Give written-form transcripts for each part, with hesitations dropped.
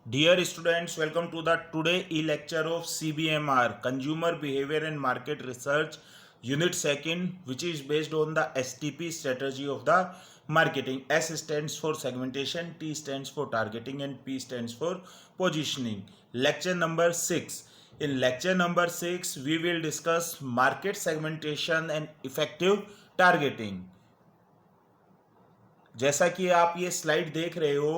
Dear students, welcome to the today e-lecture of CBMR, Consumer Behavior and Market Research, Unit 2nd, which is based on the STP strategy of the marketing. S stands for segmentation, T stands for targeting, and P stands for positioning. Lecture number 6. In lecture number 6, we will discuss market segmentation and effective targeting. जैसा कि आप ये slide देख रहे हो,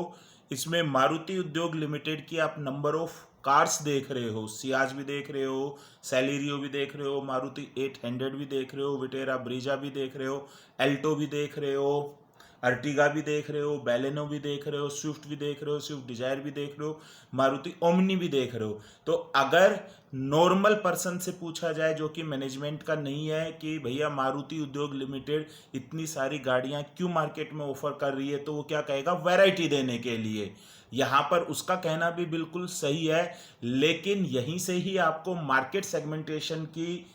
इसमें मारुति उद्योग limited की आप नंबर ऑफ कार्स देख रहे हो, सियाज भी देख रहे हो, सेलेरियो भी देख रहे हो, मारुति 800 भी देख रहे हो, विटेरा ब्रीजा भी देख रहे हो, एल्टो भी देख रहे हो, अर्टिगा भी देख रहे हो, बैलेनो भी देख रहे हो, स्विफ्ट भी देख रहे हो, स्विफ्ट डिजायर भी देख रहे हो, मारुति ओमनी भी देख रहे हो। तो अगर नॉर्मल पर्सन से पूछा जाए जो कि मैनेजमेंट का नहीं है कि भैया मारुति उद्योग लिमिटेड इतनी सारी गाड़ियां क्यों मार्केट में ऑफर कर रही है, तो वो क्या कहेगा? वैरायटी देने के लिए। यहाँ पर उसका कहना भी बिल्कुल सही है, लेकिन यहीं से ही आपको मार्केट सेगमेंटेशन की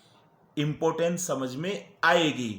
इंपॉर्टेंस समझ में आएगी,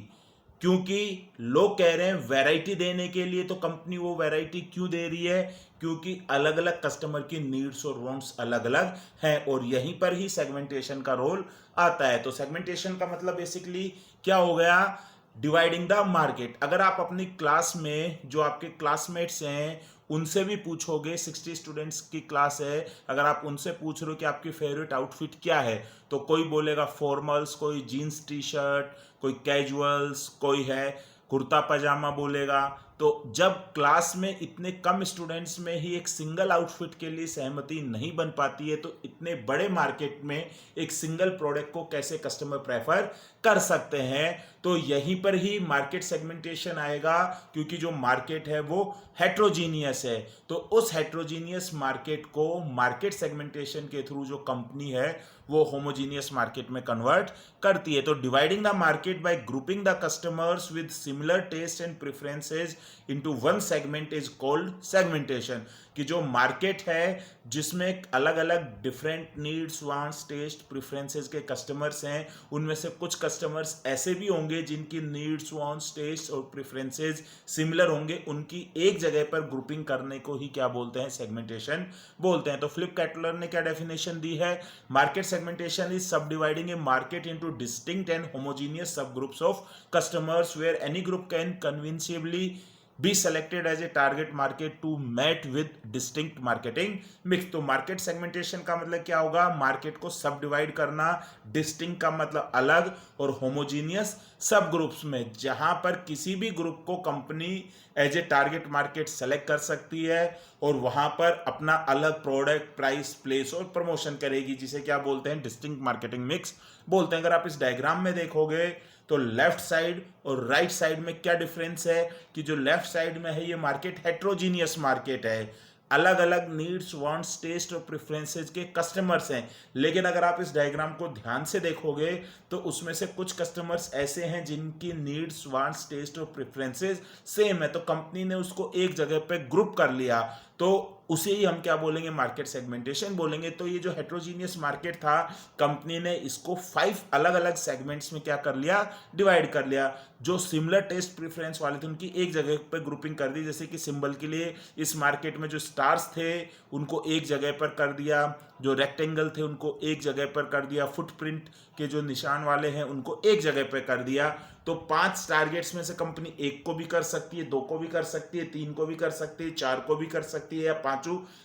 क्योंकि लोग कह रहे हैं वैरायटी देने के लिए। तो कंपनी वो वैरायटी क्यों दे रही है? क्योंकि अलग अलग कस्टमर की नीड्स और वांट्स अलग अलग हैं, और यहीं पर ही सेगमेंटेशन का रोल आता है। तो सेगमेंटेशन का मतलब बेसिकली क्या हो गया? Dividing the market. अगर आप अपनी क्लास में जो आपके क्लासमेट्स हैं उनसे भी पूछोगे, 60 स्टूडेंट्स की क्लास है, अगर आप उनसे पूछ रहे हो कि आपकी फेवरेट आउटफिट क्या है, तो कोई बोलेगा फॉर्मल्स, कोई जीन्स टी शर्ट, कोई कैजुअल्स, कोई है कुर्ता पजामा बोलेगा। तो जब क्लास में इतने कम स्टूडेंट्स में ही एक सिंगल आउटफिट के लिए सहमति नहीं बन पाती है, तो इतने बड़े मार्केट में एक सिंगल प्रोडक्ट को कैसे कस्टमर प्रेफर कर सकते हैं? तो यहीं पर ही मार्केट सेगमेंटेशन आएगा, क्योंकि जो मार्केट है वो हेट्रोजीनियस है। तो उस हेट्रोजीनियस मार्केट को मार्केट सेगमेंटेशन के थ्रू जो कंपनी है वो होमोजीनियस मार्केट में कन्वर्ट करती है। तो dividing the market by grouping the customers with similar taste and preferences into one segment is called segmentation. कि जो मार्केट है जिसमें अलग अलग different needs, wants, taste, preferences के कस्टमर्स हैं, उनमें से कुछ कस्टमर्स ऐसे भी होंगे जिनकी नीड्स, वांट्स, टेस्ट और प्रेफरेंसेस सिमिलर होंगे। उनकी एक जगह पर ग्रुपिंग करने को ही क्या बोलते हैं? सेगमेंटेशन बोलते हैं। तो फिलिप कैटलर ने क्या डेफिनेशन दी है? Market segmentation is sub dividing a market into distinct and homogeneous sub groups of customers where any group can convincibly be selected as a target market to meet with distinct marketing mix। तो market segmentation का मतलब क्या होगा? Market को सब divide करना, distinct का मतलब अलग, और होमोजीनियस सब ग्रुप्स में, जहां पर किसी भी ग्रुप को company as a target market select कर सकती है और वहां पर अपना अलग प्रोडक्ट, प्राइस, प्लेस और प्रमोशन करेगी, जिसे क्या बोलते हैं? डिस्टिंक्ट मार्केटिंग मिक्स बोलते हैं। अगर आप इस डायग्राम में देखोगे तो लेफ्ट साइड और राइट साइड में क्या डिफरेंस है? कि जो लेफ्ट साइड में है ये मार्केट हेट्रोजीनियस मार्केट है, अलग अलग नीड्स, वांट्स, टेस्ट और प्रेफरेंसेस के कस्टमर्स हैं। लेकिन अगर आप इस डायग्राम को ध्यान से देखोगे तो उसमें से कुछ कस्टमर्स ऐसे हैं जिनकी नीड्स, वांट्स, टेस्ट और प्रेफरेंसेस सेम है, तो कंपनी ने उसको एक जगह पे ग्रुप कर लिया। तो उसे ही हम क्या बोलेंगे? मार्केट सेगमेंटेशन बोलेंगे। तो ये जो हेट्रोजीनियस मार्केट था, कंपनी ने इसको 5 अलग अलग सेगमेंट्स में क्या कर लिया? डिवाइड कर लिया। जो सिमिलर टेस्ट प्रेफरेंस वाले थे उनकी एक जगह पे ग्रुपिंग कर दी, जैसे कि सिंबल के लिए इस मार्केट में जो स्टार्स थे उनको एक जगह पर कर दिया, जो रेक्टेंगल थे उनको एक जगह पर कर दिया, फुटप्रिंट के जो निशान वाले हैं उनको एक जगह पर कर दिया। तो 5 टारगेट्स में से कंपनी 1 को भी कर सकती है, 2 को भी कर सकती है, 3 को भी कर सकती है, 4 को भी कर सकती है, या 5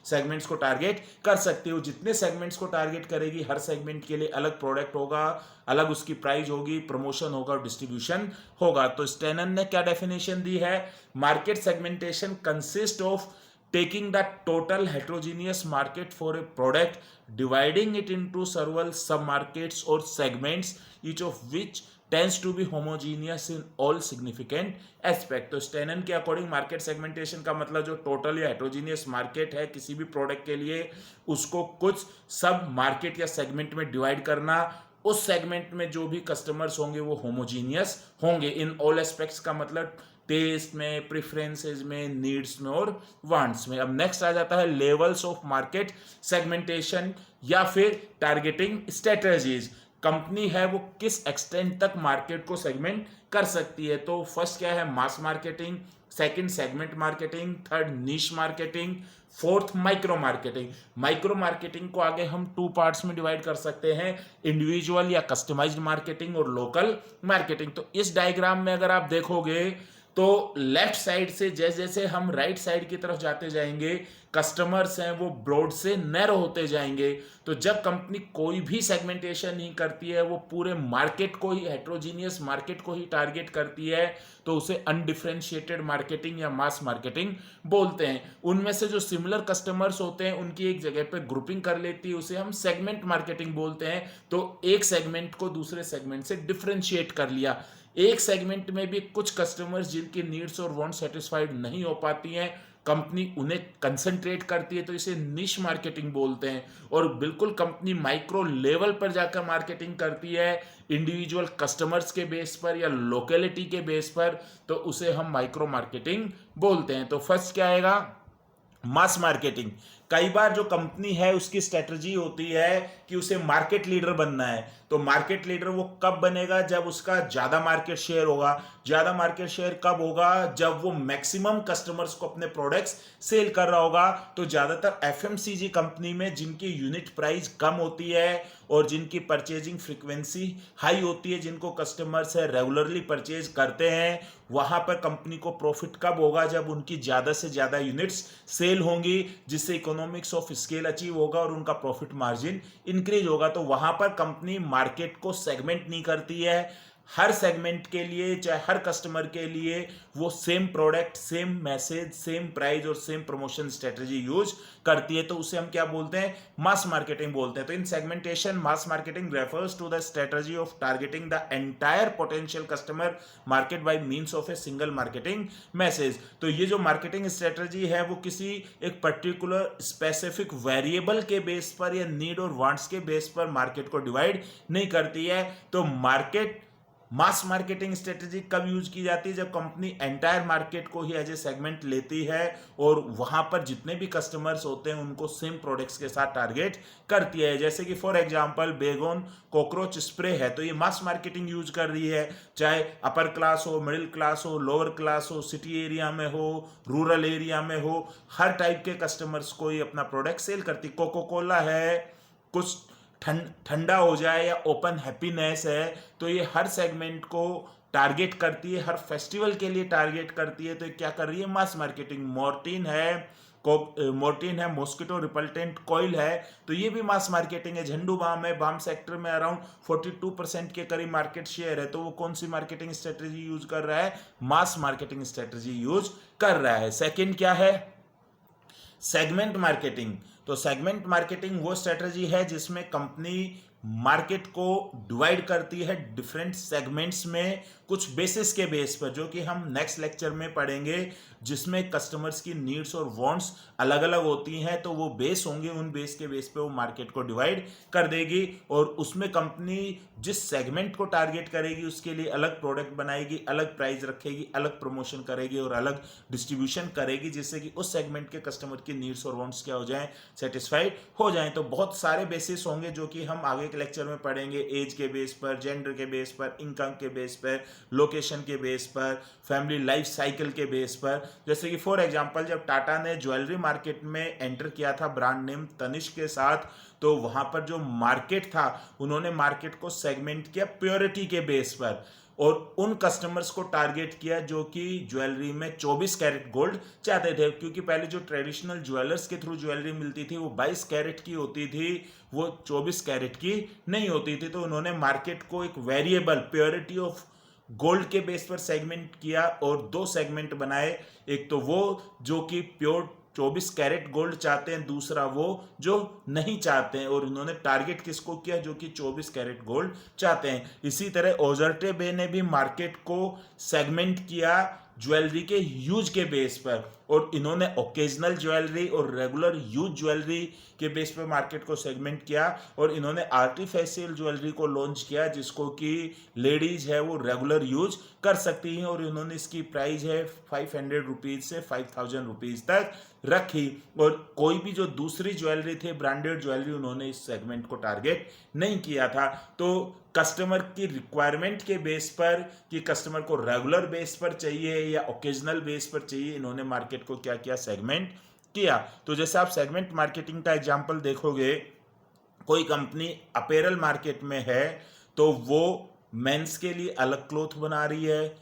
सेगमेंट्स को टारगेट कर सकती है। जितने सेगमेंट्स को टारगेट करेगी, हर सेगमेंट के लिए अलग प्रोडक्ट होगा, अलग उसकी प्राइस होगी, प्रमोशन होगा और डिस्ट्रीब्यूशन होगा। तो स्टेनन ने क्या डेफिनेशन दी है? Market segmentation consist of taking the total heterogeneous market for a product, dividing it into several sub-markets or segments, each of which tends to be homogeneous in all significant aspect। तो स्टेनन के according market segmentation का मतलब जो total या heterogeneous market है किसी भी product के लिए, उसको कुछ सब मार्केट या सेगमेंट में डिवाइड करना, उस सेगमेंट में जो भी कस्टमर्स होंगे वो होमोजीनियस होंगे इन ऑल एस्पेक्ट्स का मतलब टेस्ट में, प्रेफरेंसेस में, नीड्स में और वांट्स में। अब नेक्स्ट आ जाता है लेवल्स ऑफ मार्केट सेगमेंटेशन या फिर टारगेटिंग स्ट्रेटजीज। कंपनी है वो किस एक्सटेंट तक मार्केट को सेगमेंट कर सकती है। तो फर्स्ट क्या है? Mass marketing, second segment marketing, third niche marketing, fourth micro marketing. Micro marketing को आगे हम 2 पार्ट्स में डिवाइड कर सकते हैं, इंडिविजुअल या कस्टमाइज्ड मार्केटिंग और लोकल मार्केटिंग। तो इस डायग्राम में अगर आप देखोगे तो लेफ्ट साइड से जैसे जैसे हम राइट साइड की तरफ जाते जाएंगे, कस्टमर्स हैं वो ब्रॉड से नैरो होते जाएंगे। तो जब कंपनी कोई भी सेगमेंटेशन नहीं करती है, वो पूरे मार्केट को ही, हेट्रोजीनियस मार्केट को ही टारगेट करती है, तो उसे अनडिफरेंशिएटेड मार्केटिंग या मास मार्केटिंग बोलते हैं। उनमें से जो सिमिलर कस्टमर्स होते हैं उनकी एक जगह पे ग्रुपिंग कर लेती है, उसे हम सेगमेंट मार्केटिंग बोलते हैं। तो एक सेगमेंट को दूसरे सेगमेंट से डिफरेंशिएट कर लिया। एक सेगमेंट में भी कुछ कस्टमर्स जिनकी नीड्स और वांट सेटिस्फाइड नहीं हो पाती हैं, कंपनी उन्हें कंसंट्रेट करती है, तो इसे निश मार्केटिंग बोलते हैं। और बिल्कुल कंपनी माइक्रो लेवल पर जाकर मार्केटिंग करती है, इंडिविजुअल कस्टमर्स के बेस पर या लोकेलिटी के बेस पर, तो उसे हम माइक्रो मार्केटिंग बोलते हैं। तो फर्स्ट क्या आएगा, मास मार्केटिंग। कई बार जो कंपनी है उसकी स्ट्रेटजी होती है कि उसे मार्केट लीडर बनना है। तो मार्केट लीडर वो कब बनेगा, जब उसका ज्यादा मार्केट शेयर होगा। ज्यादा मार्केट शेयर कब होगा, जब वो मैक्सिमम कस्टमर्स को अपने प्रोडक्ट्स सेल कर रहा होगा। तो ज्यादातर एफएमसीजी कंपनी में जिनकी यूनिट प्राइस कम होती है और जिनकी परचेजिंग फ्रीक्वेंसी हाई होती है, जिनको कस्टमर्स है रेगुलरली परचेज करते हैं, वहां पर कंपनी को प्रॉफिट कब होगा, जब उनकी ज्यादा से ज्यादा यूनिट्स सेल होंगी, जिससे इकोनॉमिक्स ऑफ स्केल अचीव होगा और उनका प्रॉफिट मार्जिन इंक्रीज होगा। तो वहां पर कंपनी मार्केट को सेगमेंट नहीं करती है, हर सेगमेंट के लिए, चाहे हर कस्टमर के लिए वो same product, same message, same price और सेम प्रमोशन स्ट्रेटजी यूज करती है। तो उसे हम क्या बोलते हैं, मास मार्केटिंग बोलते हैं। तो इन segmentation mass marketing refers to the strategy of targeting the entire potential customer market by means of a single marketing message. तो ये जो मार्केटिंग स्ट्रेटजी है वो किसी एक पर्टिकुलर स्पेसिफिक वेरिएबल के बेस पर या नीड और वांट्स के बेस पर मार्केट को डिवाइड नहीं करती है। तो मार्केट मास मार्केटिंग स्ट्रेटेजी कब यूज की जाती है, जब कंपनी एंटायर मार्केट को ही एज ए सेगमेंट लेती है और वहां पर जितने भी कस्टमर्स होते हैं उनको सेम प्रोडक्ट्स के साथ टारगेट करती है। जैसे कि फॉर एग्जांपल बेगोन कॉकरोच स्प्रे है, तो ये मास मार्केटिंग यूज कर रही है, चाहे अपर क्लास हो, मिडिल क्लास हो, लोअर क्लास हो, सिटी एरिया में हो, रूरल एरिया में हो, हर टाइप के कस्टमर्स को ये अपना प्रोडक्ट सेल करती। कोको कोला है, कुछ ठंडा हो जाए या ओपन हैप्पीनेस है, तो ये हर सेगमेंट को टारगेट करती है, हर फेस्टिवल के लिए टारगेट करती है। तो क्या कर रही है, मास मार्केटिंग। मोर्टीन है मॉस्किटो रिपल्टेंट कॉइल है, तो ये भी मास मार्केटिंग है। झंडू बाम है, बाम सेक्टर में अराउंड 42% के करीब मार्केट शेयर है, तो वो कौन सी मार्केटिंग स्ट्रेटेजी यूज कर रहा है, मास मार्केटिंग स्ट्रेटेजी यूज कर रहा है। सेकेंड क्या है, सेगमेंट मार्केटिंग। तो सेगमेंट मार्केटिंग वो स्ट्रेटजी है जिसमें कंपनी मार्केट को डिवाइड करती है डिफरेंट सेगमेंट्स में, कुछ बेसिस के बेस पर, जो कि हम नेक्स्ट लेक्चर में पढ़ेंगे, जिसमें कस्टमर्स की नीड्स और वांट्स अलग अलग होती हैं। तो वो बेस होंगे, उन बेस के बेस पे वो मार्केट को डिवाइड कर देगी और उसमें कंपनी जिस सेगमेंट को टारगेट करेगी उसके लिए अलग प्रोडक्ट बनाएगी, अलग प्राइस रखेगी, अलग प्रमोशन करेगी और अलग डिस्ट्रीब्यूशन करेगी, जिससे कि उस सेगमेंट के कस्टमर की नीड्स और वांट्स क्या हो जाएं, सेटिस्फाइड हो जाएं। तो बहुत सारे बेसिस होंगे जो कि हम आगे के लेक्चर में पढ़ेंगे, एज के बेस पर, जेंडर के बेस पर, इनकम के बेस पर, लोकेशन के बेस पर, फैमिली लाइफ साइकिल के बेस पर। जैसे कि फॉर एग्जांपल जब टाटा ने ज्वेलरी मार्केट में एंटर किया था ब्रांड नेम तनिष्क के साथ, तो वहां पर जो मार्केट था उन्होंने मार्केट को सेगमेंट किया प्योरिटी के बेस पर और उन कस्टमर्स को टारगेट किया जो कि ज्वेलरी में 24 कैरेट गोल्ड चाहते थे, क्योंकि पहले जो ट्रेडिशनल ज्वेलर्स के थ्रू ज्वेलरी मिलती थी वो 22 कैरेट की होती थी, वो 24 कैरेट की नहीं होती थी। तो उन्होंने मार्केट को एक वेरिएबल प्योरिटी ऑफ गोल्ड के बेस पर सेगमेंट किया और 2 सेगमेंट बनाए, एक तो वो जो कि प्योर 24 कैरेट गोल्ड चाहते हैं, दूसरा वो जो नहीं चाहते हैं, और उन्होंने टारगेट किसको किया, जो कि 24 कैरेट गोल्ड चाहते हैं। इसी तरह ओजर्टे बे ने भी मार्केट को सेगमेंट किया ज्वेलरी के यूज के बेस पर, और इन्होंने ओकेजनल ज्वेलरी और रेगुलर यूज ज्वेलरी के बेस पे मार्केट को सेगमेंट किया, और इन्होंने आर्टिफिशियल ज्वेलरी को लॉन्च किया जिसको कि लेडीज है वो रेगुलर यूज कर सकती हैं, और इन्होंने इसकी प्राइस है 500 रुपीज से 5000 रुपीज तक रखी। और कोई भी जो दूसरी ज्वेलरी थे ब्रांडेड ज्वेलरी, उन्होंने इस सेगमेंट को टारगेट नहीं किया था। तो कस्टमर की रिक्वायरमेंट के बेस पर कि कस्टमर को रेगुलर बेस पर चाहिए या ओकेजनल बेस पर चाहिए, इन्होंने मार्केट को क्या किया, सेगमेंट किया। तो जैसे आप सेगमेंट मार्केटिंग का एग्जांपल देखोगे, कोई कंपनी अपेरल मार्केट में है तो वो मेंस के लिए अलग क्लोथ बना रही है,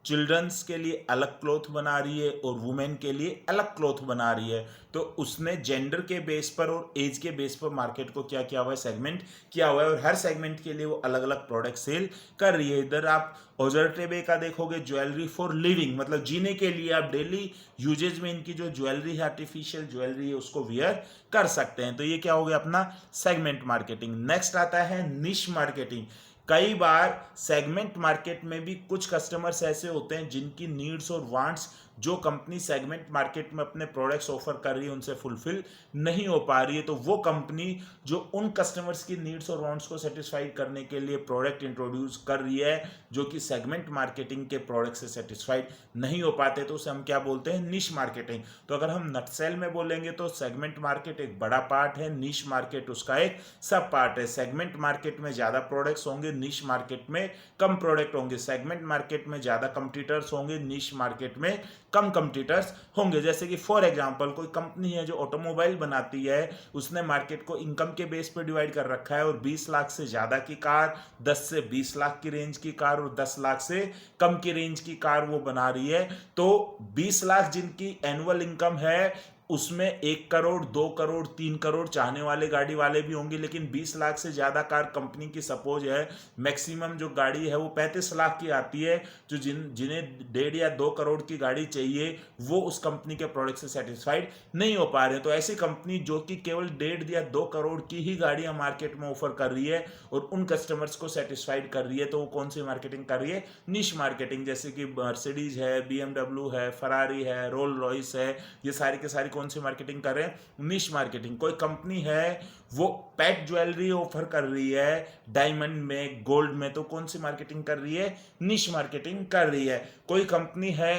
चिल्ड्रंस के लिए अलग क्लोथ बना रही है, और वुमेन के लिए अलग क्लोथ बना रही है। तो उसने जेंडर के बेस पर और एज के बेस पर मार्केट को क्या किया हुआ है, सेगमेंट किया हुआ है, और हर सेगमेंट के लिए वो अलग अलग प्रोडक्ट सेल कर रही है। इधर आप ओजरटेबे का देखोगे, ज्वेलरी फॉर लिविंग, मतलब जीने के लिए आप डेली यूजेज में इनकी जो ज्वेलरी है, आर्टिफिशियल ज्वेलरी है, उसको वियर कर सकते हैं। तो ये क्या हो गया अपना सेगमेंट मार्केटिंग। नेक्स्ट आता है निश मार्केटिंग। कई बार सेगमेंट मार्केट में भी कुछ कस्टमर्स ऐसे होते हैं जिनकी नीड्स और वांट्स जो कंपनी सेगमेंट मार्केट में अपने प्रोडक्ट्स ऑफर कर रही है उनसे फुलफिल नहीं हो पा रही है। तो वो कंपनी जो उन कस्टमर्स की नीड्स और वांट्स को सेटिस्फाइड करने के लिए प्रोडक्ट इंट्रोड्यूस कर रही है जो कि सेगमेंट मार्केटिंग के प्रोडक्ट से सेटिस्फाइड नहीं हो पाते, तो उसे हम क्या बोलते हैं, निश मार्केटिंग। तो अगर हम नटसेल में बोलेंगे तो सेगमेंट मार्केट एक बड़ा पार्ट है, निश मार्केट उसका एक सब पार्ट है। सेगमेंट मार्केट में ज्यादा प्रोडक्ट्स होंगे, निश मार्केट में कम प्रोडक्ट होंगे। सेगमेंट मार्केट में ज्यादा कंपटीटर्स होंगे, निश मार्केट में कम कंपटीटर्स होंगे। जैसे कि फॉर एग्जांपल कोई कंपनी है जो ऑटोमोबाइल बनाती है, उसने मार्केट को इनकम के बेस पर डिवाइड कर रखा है, और 20 लाख से ज्यादा की कार, 10 से 20 लाख की रेंज की कार और 10 लाख से कम की रेंज की कार वो बना रही है। तो 20 लाख जिनकी एनुअल इनकम है उसमें 1 करोड़ 2 करोड़ 3 करोड़ चाहने वाले गाड़ी वाले भी होंगे, लेकिन 20 लाख से ज्यादा कार कंपनी की सपोज है, मैक्सिमम जो गाड़ी है वो 35 लाख की आती है। जो जिन्हें 1.5 या 2 करोड़ की गाड़ी चाहिए वो उस कंपनी के प्रोडक्ट से सेटिस्फाइड नहीं हो पा रहे। तो ऐसी कंपनी जो कि केवल 1.5 या 2 करोड़ की ही गाड़ियां मार्केट में ऑफर कर रही है और उन कस्टमर्स को सेटिस्फाइड कर रही है, तो वो कौन सी मार्केटिंग कर रही है, निश मार्केटिंग। जैसे कि मर्सिडीज है, BMW है, फरारी है, रोल रॉयस है, ये सारी के सारी कौन सी मार्केटिंग कर रहे हैं, निश मार्केटिंग। कोई कंपनी है वो पेट ज्वेलरी ऑफर कर रही है डायमंड में, गोल्ड में, तो कौन सी मार्केटिंग कर रही है, निश मार्केटिंग कर रही है। कोई कंपनी है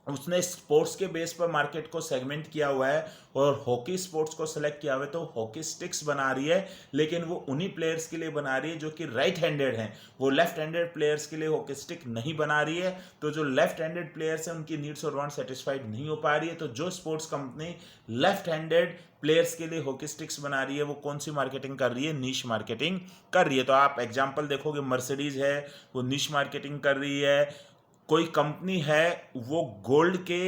उसने स्पोर्ट्स के बेस पर मार्केट को सेगमेंट किया हुआ है और हॉकी स्पोर्ट्स को सिलेक्ट किया हुआ है, तो हॉकी स्टिक्स बना रही है, लेकिन वो उन्हीं प्लेयर्स के लिए बना रही है जो कि राइट हैंडेड हैं। वो लेफ्ट हैंडेड प्लेयर्स के लिए हॉकी स्टिक नहीं बना रही है। तो जो लेफ्ट हैंडेड प्लेयर्स हैं उनकी नीड्स और वांट सेटिस्फाइड नहीं हो पा रही है। तो जो sports company left handed players के लिए हॉकी स्टिक्स बना रही है वो कौन सी मार्केटिंग कर रही है, निश मार्केटिंग कर रही है। तो आप एग्जाम्पल देखोगे, मर्सिडीज है वो निश मार्केटिंग कर रही है। कोई कंपनी है वो गोल्ड के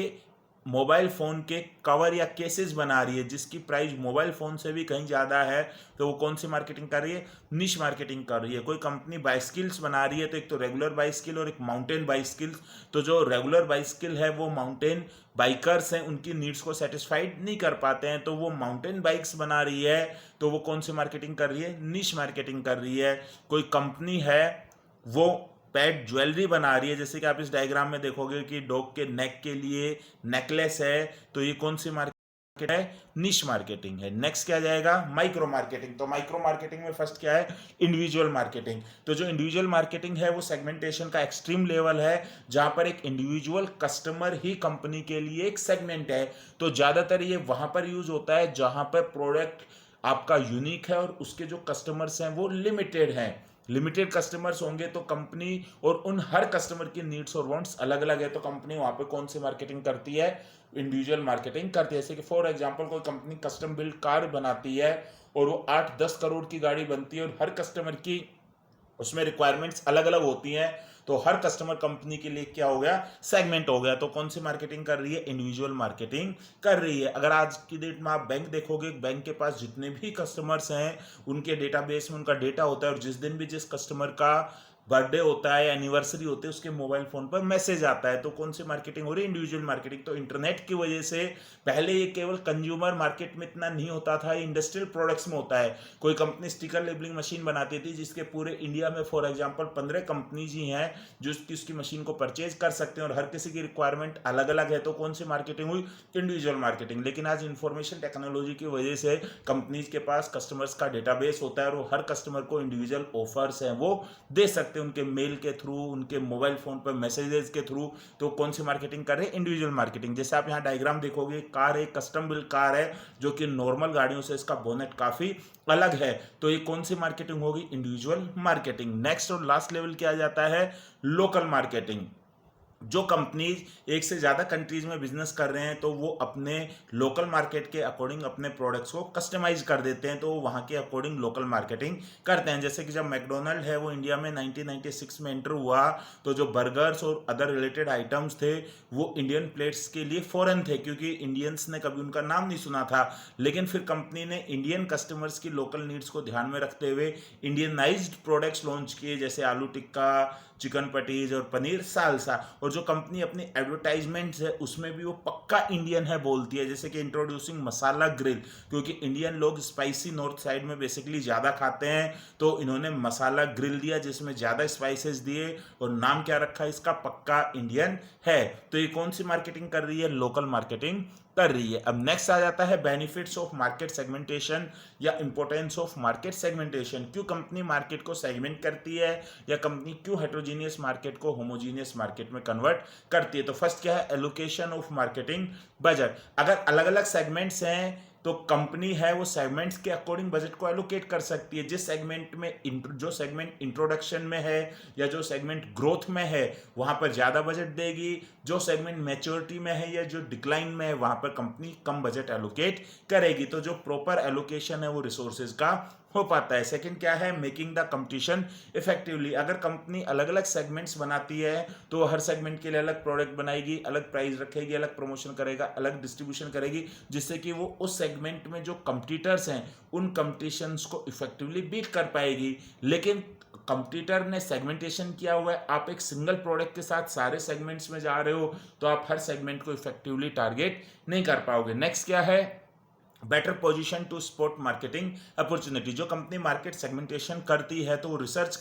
मोबाइल फ़ोन के कवर या केसेस बना रही है जिसकी प्राइस मोबाइल फ़ोन से भी कहीं ज़्यादा है, तो वो कौन सी मार्केटिंग कर रही है, निश मार्केटिंग कर रही है। कोई कंपनी बाइस्किल्स बना रही है, तो एक तो रेगुलर बाइस्किल और एक माउंटेन बाइस्किल। तो जो रेगुलर बाइस्किल है वो माउंटेन बाइकर्स हैं, उनकी नीड्स को सेटिस्फाइड नहीं कर पाते हैं, तो वो माउंटेन बाइक्स बना रही है, तो वो कौन सी मार्केटिंग कर रही है, निश मार्केटिंग कर रही है। कोई कंपनी है वो पेट ज्वेलरी बना रही है, जैसे कि आप इस डायग्राम में देखोगे कि डॉग के नेक के लिए नेकलेस है, तो ये कौन सी मार्केट है, निश मार्केटिंग है। नेक्स्ट क्या जाएगा, माइक्रो मार्केटिंग। तो माइक्रो मार्केटिंग में फर्स्ट क्या है, इंडिविजुअल मार्केटिंग। तो जो इंडिविजुअल मार्केटिंग है वो सेगमेंटेशन का एक्सट्रीम लेवल है जहां पर एक इंडिविजुअल कस्टमर ही कंपनी के लिए एक सेगमेंट है। तो ज्यादातर ये वहां पर यूज होता है जहां पर प्रोडक्ट आपका यूनिक है और उसके जो कस्टमर्स हैं वो लिमिटेड हैं। लिमिटेड कस्टमर्स होंगे तो कंपनी और उन हर कस्टमर की नीड्स और वांट्स अलग अलग है, तो कंपनी वहां पे कौन सी मार्केटिंग करती है, इंडिविजुअल मार्केटिंग करती है। जैसे कि फॉर एग्जांपल कोई कंपनी कस्टम बिल्ड कार बनाती है और वो 8-10 करोड़ की गाड़ी बनती है और हर कस्टमर की उसमें रिक्वायरमेंट्स अलग अलग होती हैं, तो हर कस्टमर कंपनी के लिए क्या हो गया, सेगमेंट हो गया। तो कौन सी मार्केटिंग कर रही है, इंडिविजुअल मार्केटिंग कर रही है। अगर आज की डेट में आप बैंक देखोगे, बैंक के पास जितने भी कस्टमर्स हैं उनके डेटाबेस में उनका डेटा होता है और जिस दिन भी जिस कस्टमर का बर्थडे होता है, एनिवर्सरी होती है, उसके मोबाइल फोन पर मैसेज आता है। तो कौन सी मार्केटिंग हो रही है? Individual marketing. तो इंटरनेट की वजह से पहले ये केवल कंज्यूमर मार्केट में इतना नहीं होता था, इंडस्ट्रियल प्रोडक्ट्स में होता है। कोई कंपनी स्टिकर लेबलिंग मशीन बनाती थी जिसके पूरे इंडिया में फॉर एग्जांपल 15 कंपनीज ही हैं जो उसकी मशीन को परचेज कर सकते हैं और हर किसी की रिक्वायरमेंट अलग अलग है। तो कौन सी मार्केटिंग हुई? Individual marketing. लेकिन आज इंफॉर्मेशन टेक्नोलॉजी की वजह से कंपनीज के पास कस्टमर्स का डेटाबेस होता है और वो हर कस्टमर को इंडिविजुअल ऑफर्स हैं वो दे सकते हैं, उनके मेल के थ्रू, उनके मोबाइल फोन पर मैसेजेस के थ्रू। तो कौन सी मार्केटिंग कर रहे हैं? Individual marketing. जैसे आप यहाँ डायग्राम देखोगे, कार है, कस्टम बिल्ड कार है जो कि नॉर्मल गाड़ियों से इसका बोनेट काफी अलग है। तो ये कौन सी मार्केटिंग होगी? Individual marketing. नेक्स्ट और लास्ट लेवल किया जाता है लोकल मार्केटिंग। जो कंपनीज एक से ज़्यादा कंट्रीज में बिजनेस कर रहे हैं तो वो अपने लोकल मार्केट के अकॉर्डिंग अपने प्रोडक्ट्स को कस्टमाइज कर देते हैं, तो वो वहाँ के अकॉर्डिंग लोकल मार्केटिंग करते हैं। जैसे कि जब मैकडोनल्ड है वो इंडिया में 1996 में एंटर हुआ तो जो बर्गर्स और अदर रिलेटेड आइटम्स थे वो इंडियन प्लेट्स के लिए फॉरेन थे क्योंकि इंडियंस ने कभी उनका नाम नहीं सुना था। लेकिन फिर कंपनी ने इंडियन कस्टमर्स की लोकल नीड्स को ध्यान में रखते हुए इंडियनाइज्ड प्रोडक्ट्स लॉन्च किए, जैसे आलू टिक्का, चिकन पटीज और पनीर सालसा। और जो कंपनी अपनी एडवर्टाइजमेंट्स है उसमें भी वो पक्का इंडियन है बोलती है, जैसे कि इंट्रोड्यूसिंग मसाला ग्रिल, क्योंकि इंडियन लोग स्पाइसी नॉर्थ साइड में बेसिकली ज़्यादा खाते हैं तो इन्होंने मसाला ग्रिल दिया जिसमें ज़्यादा स्पाइसेस दिए और नाम क्या रखा है इसका? पक्का इंडियन है। तो ये कौन सी मार्केटिंग कर रही है? लोकल मार्केटिंग कर रही है। अब नेक्स्ट आ जाता है बेनिफिट्स ऑफ मार्केट सेगमेंटेशन या इंपॉर्टेंस ऑफ मार्केट सेगमेंटेशन। क्यों कंपनी मार्केट को सेगमेंट करती है या कंपनी क्यों हेट्रोजीनियस मार्केट को होमोजीनियस मार्केट में कन्वर्ट करती है? तो फर्स्ट क्या है? Allocation of marketing budget. अगर अलग अलग सेगमेंट्स हैं तो कंपनी है वो सेगमेंट्स के अकॉर्डिंग बजट को एलोकेट कर सकती है। जिस सेगमेंट में जो सेगमेंट इंट्रोडक्शन में है या जो सेगमेंट ग्रोथ में है वहां पर ज़्यादा बजट देगी, जो सेगमेंट मैच्योरिटी में है या जो डिक्लाइन में है वहां पर कंपनी कम बजट एलोकेट करेगी। तो जो प्रॉपर एलोकेशन है वो रिसोर्सेज का हो पाता है। सेकंड क्या है? Making the competition effectively. अगर कंपनी अलग अलग सेगमेंट्स बनाती है तो हर सेगमेंट के लिए अलग प्रोडक्ट बनाएगी, अलग प्राइस रखेगी, अलग प्रमोशन करेगा, अलग डिस्ट्रीब्यूशन करेगी, जिससे कि वो उस सेगमेंट में जो कंपटीटर्स हैं उन कंपटीशंस को इफेक्टिवली बीट कर पाएगी। लेकिन कंपटीटर ने सेगमेंटेशन किया हुआ है, आप एक सिंगल प्रोडक्ट के साथ सारे सेगमेंट्स में जा रहे हो तो आप हर सेगमेंट को इफेक्टिवली टारगेट नहीं कर पाओगे। नेक्स्ट क्या है? Better position to spot marketing opportunity. जो कंपनी मार्केट सेगमेंटेशन करती है तो वो रिसर्च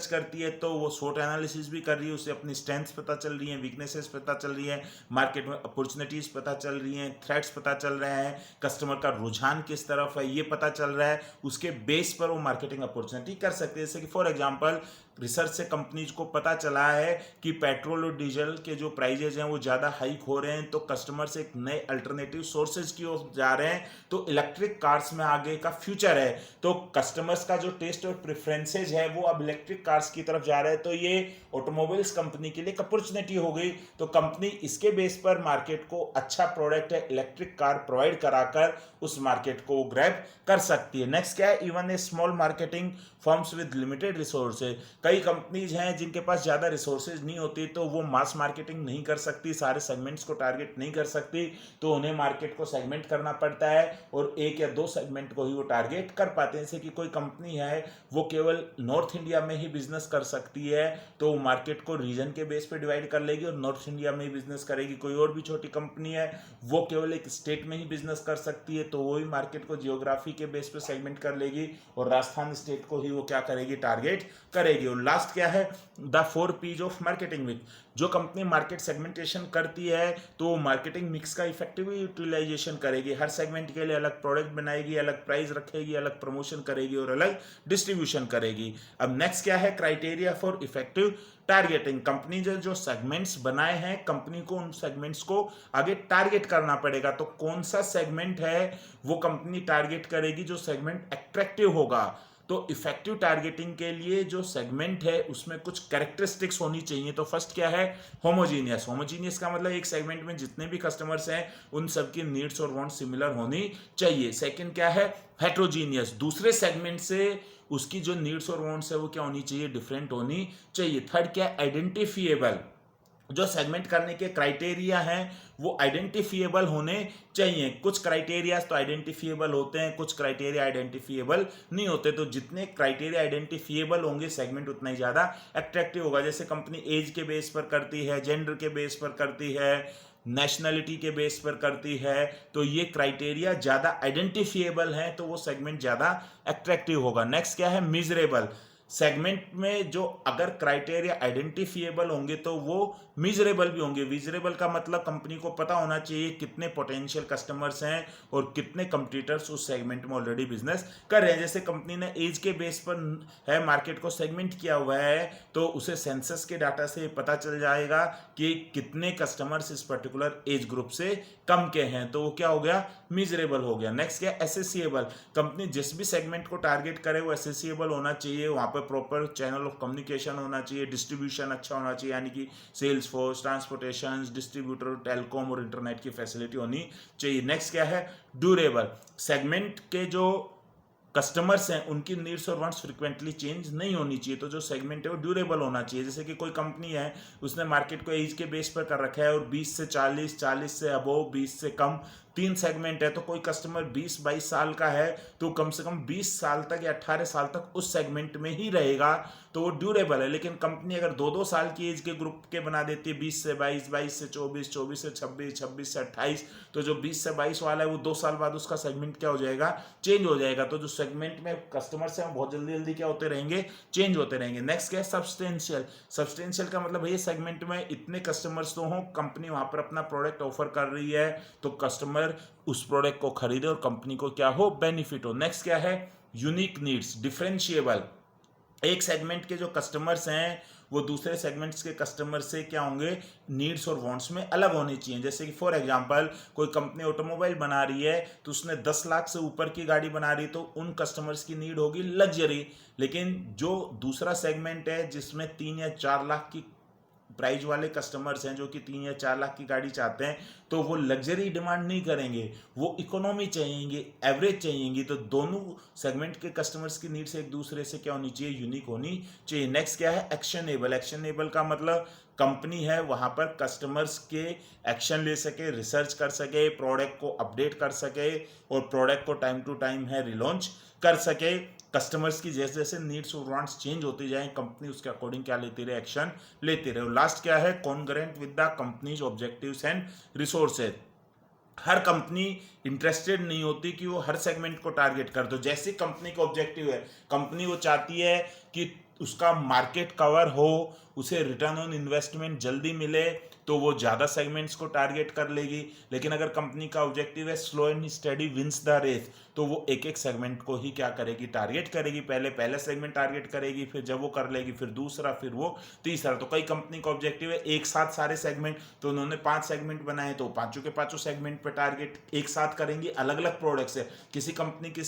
करती है तो वो स्वॉट एनालिसिस भी कर रही है, उसे अपनी स्ट्रेंथ्स पता चल रही है, वीकनेसेस पता चल रही है, मार्केट में अपॉर्चुनिटीज पता चल रही हैं, थ्रेट्स पता चल रहे हैं, कस्टमर का रुझान किस तरफ है ये पता चल रहा है। उसके बेस पर वो मार्केटिंग अपॉर्चुनिटी कर सकते हैं। जैसे कि फॉर एग्जाम्पल रिसर्च से कंपनीज को पता चला है कि पेट्रोल और डीजल के जो प्राइजेज हैं वो ज़्यादा हाइक हो रहे हैं तो कस्टमर्स एक नए अल्टरनेटिव सोर्सेज की ओर जा रहे हैं, तो इलेक्ट्रिक कार्स में आगे का फ्यूचर है। तो कस्टमर्स का जो टेस्ट और प्रेफरेंसेज है वो अब इलेक्ट्रिक कार्स की तरफ जा रहे हैं, तो ये ऑटोमोबाइल्स कंपनी के लिए एक अपॉर्चुनिटी हो गई। तो कंपनी इसके बेस पर मार्केट को अच्छा प्रोडक्ट है इलेक्ट्रिक कार प्रोवाइड कराकर उस मार्केट को ग्रैब कर सकती है। नेक्स्ट क्या है? Even a small marketing firms with limited resources. कई कंपनीज हैं जिनके पास ज़्यादा रिसोर्सेज नहीं होती तो वो मास मार्केटिंग नहीं कर सकती, सारे सेगमेंट्स को टारगेट नहीं कर सकती, तो उन्हें मार्केट को सेगमेंट करना पड़ता है और एक या दो सेगमेंट को ही वो टारगेट कर पाते हैं। जैसे कि कोई कंपनी है वो केवल नॉर्थ इंडिया में ही बिजनेस कर सकती है तो वो मार्केट को रीजन के बेस पे डिवाइड कर लेगी और नॉर्थ इंडिया में ही बिजनेस करेगी। कोई और भी छोटी कंपनी है वो केवल एक स्टेट में ही बिजनेस कर सकती है तो वही मार्केट को जियोग्राफी के बेस पे सेगमेंट कर लेगी और राजस्थान स्टेट को ही वो क्या करेगी? टारगेट करेगी। और लास्ट क्या है? The 4 P's of marketing mix. जो कंपनी मार्केट सेगमेंटेशन करती है तो मार्केटिंग मिक्स का इफेक्टिव यूटिलाइजेशन करेगी, हर सेगमेंट के लिए अलग प्रोडक्ट बनाएगी, अलग प्राइस रखेगी, अलग प्रमोशन करेगी और अलग डिस्ट्रीब्यूशन करेगी। अब नेक्स्ट क्या है? Criteria for effective targeting. Company जो सेगमेंट्स बनाए हैं कंपनी को उन सेगमेंट्स को आगे टारगेट करना पड़ेगा। तो कौन सा सेगमेंट है वो कंपनी टारगेट करेगी? जो सेगमेंट अट्रैक्टिव होगा। तो इफेक्टिव टारगेटिंग के लिए जो सेगमेंट है उसमें कुछ कैरेक्टरिस्टिक्स होनी चाहिए। तो फर्स्ट क्या है? होमोजीनियस का मतलब एक सेगमेंट में जितने भी कस्टमर्स हैं उन सबकी नीड्स और वांट सिमिलर होनी चाहिए। सेकंड क्या है? हेट्रोजीनियस। दूसरे सेगमेंट से उसकी जो नीड्स और वांट्स है वो क्या होनी चाहिए? डिफरेंट होनी चाहिए। थर्ड क्या है? आइडेंटिफिएबल। जो सेगमेंट करने के क्राइटेरिया हैं वो आइडेंटिफिएबल होने चाहिए। कुछ क्राइटेरियाज तो आइडेंटिफिएबल होते हैं, कुछ क्राइटेरिया आइडेंटिफिएबल नहीं होते। तो जितने क्राइटेरिया आइडेंटिफिएबल होंगे सेगमेंट उतना ही ज़्यादा अट्रैक्टिव होगा। जैसे कंपनी एज के बेस पर करती है, जेंडर के बेस पर करती है, नेशनलिटी के बेस पर करती है, तो ये क्राइटेरिया ज़्यादा आइडेंटिफिएबल हैं तो वो सेगमेंट ज़्यादा अट्रैक्टिव होगा। नेक्स्ट क्या है, मिजरेबल। सेगमेंट में जो अगर क्राइटेरिया आइडेंटिफिएबल होंगे तो वो मिजरेबल भी होंगे। मिजरेबल का मतलब कंपनी को पता होना चाहिए कितने पोटेंशियल कस्टमर्स हैं और कितने कंपटीटर्स उस सेगमेंट में ऑलरेडी बिजनेस कर रहे हैं। जैसे कंपनी ने एज के बेस पर है मार्केट को सेगमेंट किया हुआ है तो उसे सेंसस के डाटा से पता चल जाएगा कि कितने कस्टमर्स इस पर्टिकुलर एज ग्रुप से कम के हैं, तो वो क्या हो गया, मिजरेबल हो गया। नेक्स्ट क्या, एसेसिएबल। कंपनी जिस भी सेगमेंट को टारगेट करे वो एसेसिएबल होना चाहिए, वहां पर प्रॉपर चैनल ऑफ कम्युनिकेशन होना चाहिए, डिस्ट्रीब्यूशन अच्छा होना चाहिए, यानी कि sales force, transportation, distributor, telecom और इंटरनेट की फैसिलिटी होनी चाहिए। नेक्स्ट क्या है, ड्यूरेबल। सेगमेंट के जो कस्टमर्स हैं उनकी नीड्स और वांट्स फ्रिक्वेंटली चेंज नहीं होनी चाहिए, तो जो सेगमेंट है वो ड्यूरेबल होना चाहिए। जैसे कि कोई कंपनी है उसने मार्केट को एज के बेस पर कर रखा है और 20 से 40, 40 से अबोव, 20 से कम, 3 सेगमेंट है। तो कोई कस्टमर 20-22 साल का है तो कम से कम 20 साल तक या 18 साल तक उस सेगमेंट में ही रहेगा, तो वो ड्यूरेबल है। लेकिन कंपनी अगर 2-2 साल की एज के ग्रुप के बना देती है, 20 से 22, 22 से 24, 24 से 26, 26 से 28, तो जो 20 से 22 वाला है वो 2 साल बाद उसका सेगमेंट क्या हो जाएगा, चेंज हो जाएगा। तो जो सेगमेंट में कस्टमर्स हैं बहुत जल्दी जल्दी क्या होते रहेंगे, चेंज होते रहेंगे। नेक्स्ट क्या है, सब्सटेंशियल। सब्सटेंशियल का मतलब ये सेगमेंट में इतने कस्टमर्स तो हों, कंपनी वहां पर अपना प्रोडक्ट ऑफर कर रही है तो कस्टमर उस प्रोडक्ट को खरीदे और कंपनी को क्या हो, बेनिफिट हो। नेक्स्ट क्या है, यूनिक नीड्स, डिफरेंशिएबल। एक सेगमेंट के जो कस्टमर्स हैं वो दूसरे सेगमेंट्स के कस्टमर से क्या होंगे, नीड्स और वांट्स में अलग होनी चाहिए। जैसे कि फॉर एग्जांपल कोई कंपनी ऑटोमोबाइल बना रही है तो उसने 10 लाख से ऊपर की गाड़ी बना रही, तो उन कस्टमर्स की नीड होगी लग्जरी। लेकिन जो दूसरा सेगमेंट है जिसमें 3 या 4 लाख की प्राइस वाले कस्टमर्स हैं जो कि 3 या 4 लाख की गाड़ी चाहते हैं, तो वो लग्जरी डिमांड नहीं करेंगे, वो इकोनॉमी चाहिएंगे, एवरेज चाहिएंगी। तो दोनों सेगमेंट के कस्टमर्स की नीड्स एक दूसरे से क्या होनी चाहिए, यूनिक होनी चाहिए। नेक्स्ट क्या है, एक्शनेबल। एक्शनेबल का मतलब कंपनी है वहां पर कस्टमर्स के एक्शन ले सके, रिसर्च कर सके, प्रोडक्ट को अपडेट कर सके और प्रोडक्ट को टाइम टू टाइम है रिलॉन्च कर सके। कस्टमर्स की जैसे जैसे नीड्स और वांट्स चेंज होती जाए कंपनी उसके अकॉर्डिंग क्या लेती रहे, एक्शन लेती रहे। और लास्ट क्या है, congruent with the companies objectives and resources. Her company interested नहीं होती कि वो हर सेगमेंट को टारगेट कर दो। जैसी कंपनी का ऑब्जेक्टिव है, कंपनी वो चाहती है कि उसका मार्केट कवर हो, उसे रिटर्न ऑन इन्वेस्टमेंट जल्दी मिले, तो वो ज़्यादा सेगमेंट्स को टारगेट कर लेगी। लेकिन अगर कंपनी का ऑब्जेक्टिव है slow and study wins the race, तो वो एक एक सेगमेंट को ही क्या करेगी, टारगेट करेगी। पहले सेगमेंट टारगेट करेगी, फिर जब वो कर लेगी फिर दूसरा, फिर वो तीसरा। तो कई कंपनी का ऑब्जेक्टिव है एक साथ सारे सेगमेंट, तो उन्होंने 5 सेगमेंट बनाए तो पांचों के पांचों सेगमेंट पे टारगेट एक साथ करेंगी, अलग अलग प्रोडक्ट्स है। किसी कंपनी की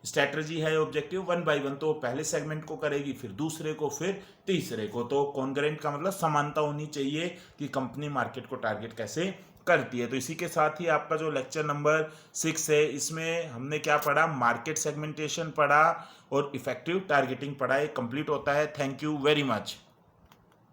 स्ट्रैटेजी है ऑब्जेक्टिव 1 by 1, तो पहले सेगमेंट को करेगी, फिर दूसरे को, फिर तीसरे को। तो कॉन्ग्रुएंट का मतलब समानता होनी चाहिए कि कंपनी मार्केट को टारगेट कैसे करती है। तो इसी के साथ ही आपका जो लेक्चर नंबर 6 है इसमें हमने क्या पढ़ा, मार्केट सेगमेंटेशन पढ़ा और इफेक्टिव टारगेटिंग पढ़ा, ये कंप्लीट होता है। Thank you very much.